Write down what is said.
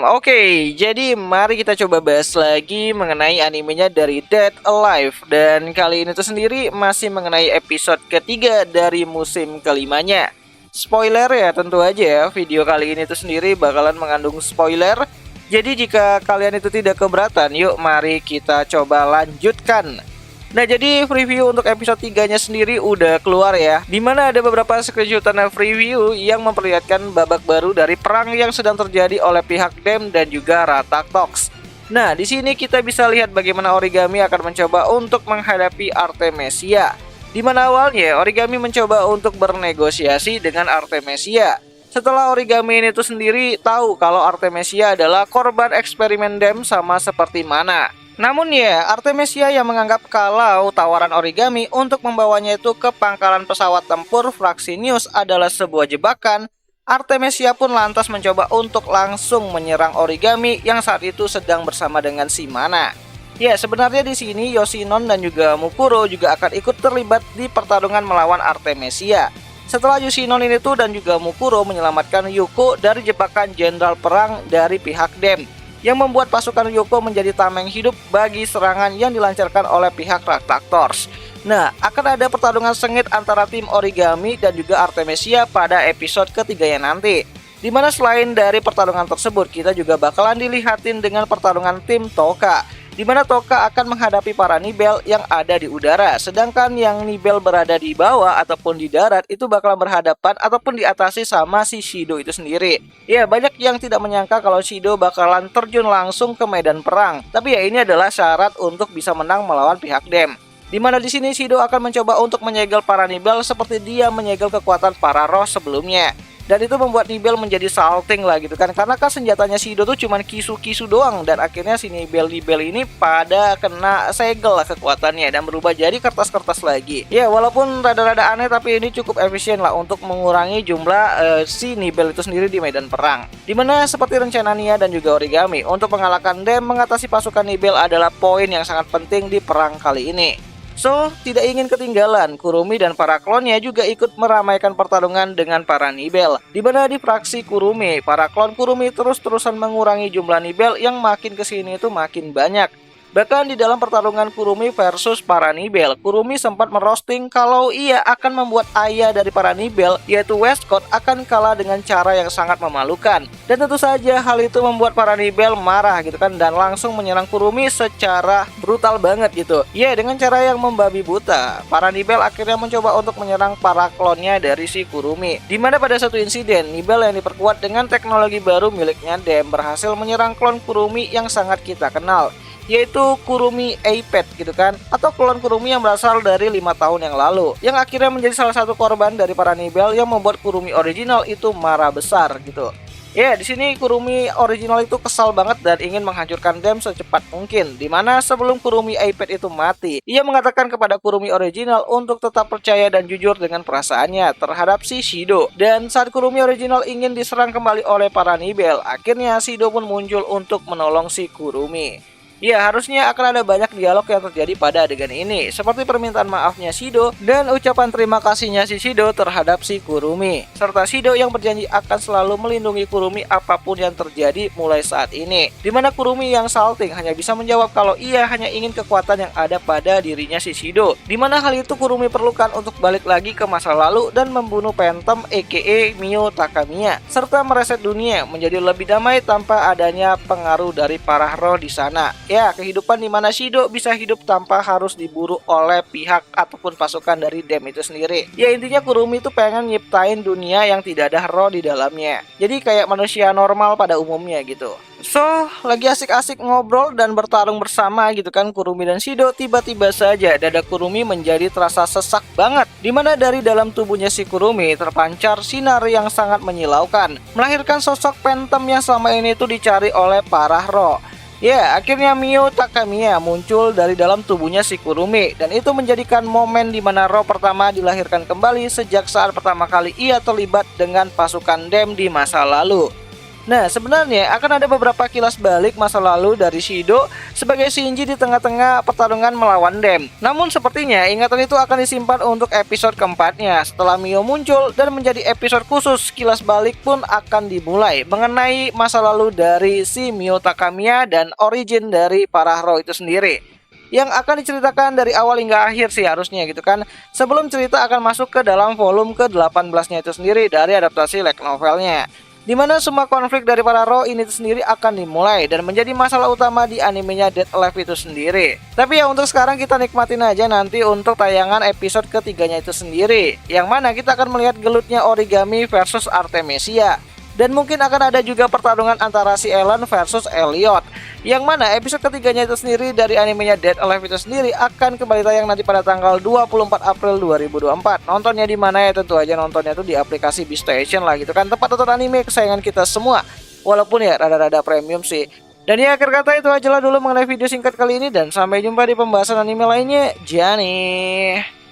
Oke, jadi mari kita coba bahas lagi mengenai animenya dari Dead Alive. Dan kali ini tuh sendiri masih mengenai episode ketiga dari musim kelimanya. Spoiler ya, tentu aja ya, video kali ini tuh sendiri bakalan mengandung spoiler. Jadi jika kalian itu tidak keberatan, yuk mari kita coba lanjutkan. Nah, jadi preview untuk episode 3-nya sendiri udah keluar ya. Dimana ada beberapa screenshotan preview yang memperlihatkan babak baru dari perang yang sedang terjadi oleh pihak Dem dan juga Rataktox. Nah, di sini kita bisa lihat bagaimana Origami akan mencoba untuk menghadapi Artemisia. Dimana awalnya Origami mencoba untuk bernegosiasi dengan Artemisia. Setelah Origami ini tuh sendiri tahu kalau Artemisia adalah korban eksperimen Dem sama seperti Mana. Namun ya, Artemisia yang menganggap kalau tawaran Origami untuk membawanya itu ke pangkalan pesawat tempur Fraxinius adalah sebuah jebakan, Artemisia pun lantas mencoba untuk langsung menyerang Origami yang saat itu sedang bersama dengan si Mana. Ya, sebenarnya di sini Yoshinon dan juga Mukuro juga akan ikut terlibat di pertarungan melawan Artemisia. Setelah Yoshinon ini tuh dan juga Mukuro menyelamatkan Yuko dari jebakan jenderal perang dari pihak Dem, yang membuat pasukan Yoko menjadi tameng hidup bagi serangan yang dilancarkan oleh pihak Rataktox. Nah, akan ada pertarungan sengit antara tim Origami dan juga Artemisia pada episode ketiganya nanti. Dimana selain dari pertarungan tersebut, kita juga bakalan dilihatin dengan pertarungan tim Toka, dimana Toka akan menghadapi para Nibel yang ada di udara, sedangkan yang Nibel berada di bawah ataupun di darat itu bakalan berhadapan ataupun diatasi sama si Shido itu sendiri. Ya, banyak yang tidak menyangka kalau Shido bakalan terjun langsung ke medan perang, tapi ya ini adalah syarat untuk bisa menang melawan pihak Dem. Dimana di sini Shido akan mencoba untuk menyegel para Nibel seperti dia menyegel kekuatan para roh sebelumnya. Dan itu membuat Nibel menjadi salting lah gitu kan, karena kan senjatanya Shido tuh cuman kisu-kisu doang, dan akhirnya si Nibel ini pada kena segel lah kekuatannya dan berubah jadi kertas-kertas lagi. Ya, walaupun rada-rada aneh tapi ini cukup efisien lah untuk mengurangi jumlah si Nibel itu sendiri di medan perang. Dimana seperti rencana Nia dan juga Origami untuk mengalahkan Dem mengatasi pasukan Nibel adalah poin yang sangat penting di perang kali ini. So, tidak ingin ketinggalan, Kurumi dan para klonnya juga ikut meramaikan pertarungan dengan para Nibel. Di mana di fraksi Kurumi, para klon Kurumi terus-terusan mengurangi jumlah Nibel yang makin kesini itu makin banyak. Bahkan di dalam pertarungan Kurumi versus para Nibel, Kurumi sempat merosting kalau ia akan membuat ayah dari para Nibel, yaitu Westcott, akan kalah dengan cara yang sangat memalukan. Dan tentu saja hal itu membuat para Nibel marah gitu kan, dan langsung menyerang Kurumi secara brutal banget gitu. Ya, dengan cara yang membabi buta, para Nibel akhirnya mencoba untuk menyerang para klonnya dari si Kurumi. Dimana pada satu insiden, Nibel yang diperkuat dengan teknologi baru miliknya Dem berhasil menyerang klon Kurumi yang sangat kita kenal, yaitu Kurumi A-Pet gitu kan, atau klon Kurumi yang berasal dari 5 tahun yang lalu, yang akhirnya menjadi salah satu korban dari para Nibel yang membuat Kurumi original itu marah besar gitu. Ya, di sini Kurumi original itu kesal banget dan ingin menghancurkan Dem secepat mungkin. Dimana sebelum Kurumi A-Pet itu mati, ia mengatakan kepada Kurumi original untuk tetap percaya dan jujur dengan perasaannya terhadap si Shido. Dan saat Kurumi original ingin diserang kembali oleh para Nibel, akhirnya Shido pun muncul untuk menolong si Kurumi. Ya, harusnya akan ada banyak dialog yang terjadi pada adegan ini, seperti permintaan maafnya Shido dan ucapan terima kasihnya si Shido terhadap si Kurumi, serta Shido yang berjanji akan selalu melindungi Kurumi apapun yang terjadi mulai saat ini. Dimana Kurumi yang salting hanya bisa menjawab kalau ia hanya ingin kekuatan yang ada pada dirinya si Shido, dimana hal itu Kurumi perlukan untuk balik lagi ke masa lalu dan membunuh Phantom aka Mio Takamiya, serta mereset dunia menjadi lebih damai tanpa adanya pengaruh dari para roh di sana. Ya, kehidupan di mana Shido bisa hidup tanpa harus diburu oleh pihak ataupun pasukan dari Dem itu sendiri. Ya, intinya Kurumi itu pengen nyiptain dunia yang tidak ada roh di dalamnya. Jadi kayak manusia normal pada umumnya gitu. So, lagi asik-asik ngobrol dan bertarung bersama gitu kan Kurumi dan Shido, tiba-tiba saja dada Kurumi menjadi terasa sesak banget. Dimana dari dalam tubuhnya si Kurumi terpancar sinar yang sangat menyilaukan, melahirkan sosok Phantom yang selama ini tuh dicari oleh para roh. Ya, akhirnya Mio Takamiya muncul dari dalam tubuhnya si Kurumi, dan itu menjadikan momen di mana roh pertama dilahirkan kembali sejak saat pertama kali ia terlibat dengan pasukan Dem di masa lalu. Nah, sebenarnya akan ada beberapa kilas balik masa lalu dari Shido sebagai Shinji di tengah-tengah pertarungan melawan Dem. Namun sepertinya ingatan itu akan disimpan untuk episode keempatnya. Setelah Mio muncul dan menjadi episode khusus, kilas balik pun akan dimulai mengenai masa lalu dari si Mio Takamiya dan origin dari para hero itu sendiri, yang akan diceritakan dari awal hingga akhir sih harusnya gitu kan, sebelum cerita akan masuk ke dalam volume ke-18-nya itu sendiri dari adaptasi light novelnya, di mana semua konflik dari para hero ini sendiri akan dimulai dan menjadi masalah utama di animenya Dead Alive itu sendiri. Tapi ya untuk sekarang kita nikmatin aja nanti untuk tayangan episode ketiganya itu sendiri, yang mana kita akan melihat gelutnya Origami versus Artemisia. Dan mungkin akan ada juga pertarungan antara si Ellen versus Elliot, yang mana episode ketiganya itu sendiri dari animenya Dead Alive itu sendiri akan kembali tayang nanti pada tanggal 24 April 2024. Nontonnya di mana ya? Tentu aja nontonnya tuh di aplikasi Beastation lah gitu kan, tempat nonton anime kesayangan kita semua. Walaupun ya rada-rada premium sih. Dan ya akhir kata itu aja lah dulu mengenai video singkat kali ini, dan sampai jumpa di pembahasan anime lainnya. Jani.